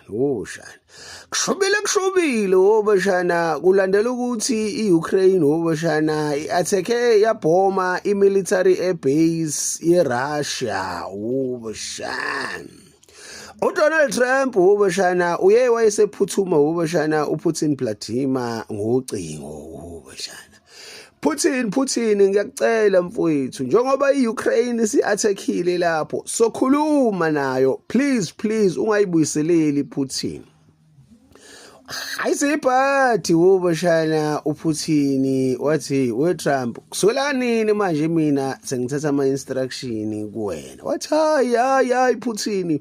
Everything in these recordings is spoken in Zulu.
Woshana. Kushubile wobashana kulandela ukuthi iUkraine wobashana iattacke yabhoma imilitary airbase yeRussia wobashana. uDonald Trump wobashana uye wayesephuthuma wobashana uPutin Vladimir ngocingo wobashana. Putin ngiyakucela mfowethu njengoba iUkraine isiattackile lapho sokhuluma nayo please ungayibuyiseleli Putin. Ayisiphathi wobashana uPutin wathi weTrump kuswela nini manje mina sengithatha ama instruction kuwena wathi hayi Putin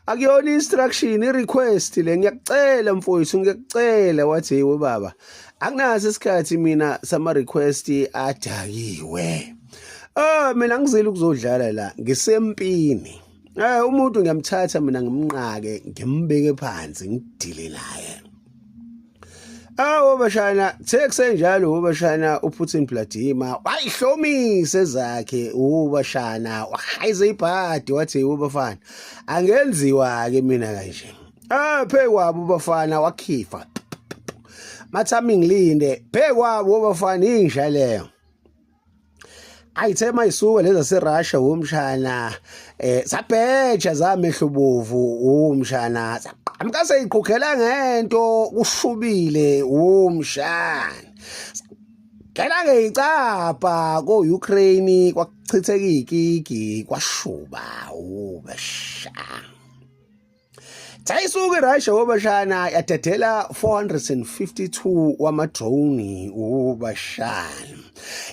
akuyona instruction irequest le ngiyakucela mfowethu ngiyakucela wathi we baba akunaso isikhathi mina sama request adakiwe mina ngizile ukuzodlala la ngisempini umuntu ngiyamthatha mina ngimnqake ngimbeke phansi ngidile naye wobashana sekusenjalo wobashana uPutin Vladimir wayihlomise zakhe wobashana wahayize ibhadi wathi wobafana angenziwa ke mina kanje phekwabo bafana wakhifa mathami ngilinde phekwabo wobafana inja leyo ayithema isuka leza seRussia womshana sabheja zamehlubovu womshana amkase iqhukhela ngento kushubile womshana kela ngecapha koUkraine kwakuchitheka igigi kwashuba wobashana Tayisuke iRussia wobashana yadedela 452 wama-drone wobashana.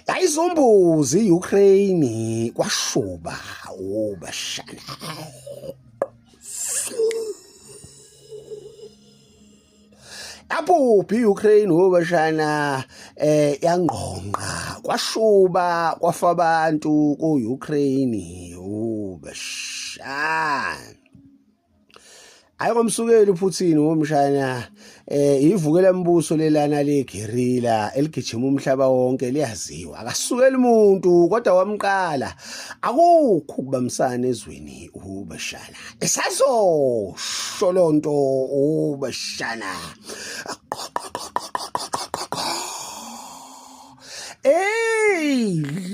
Yayizombuzi iUkraine kwashuba wobashana. Apho iUkraine wobashana yangqonqa kwashuba kwafa abantu koUkraine wobashana. Ayomsukeli uPutin womshana ivukela mbuso lelana legerilla eligijima umhlaba wonke liyaziwa akasukeli umuntu kodwa wamqala akukho kubamsana ezweni ubashana esazo sholonto ubashana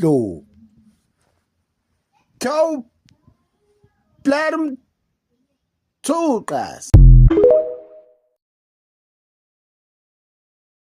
lo Cow Blarm Tuqas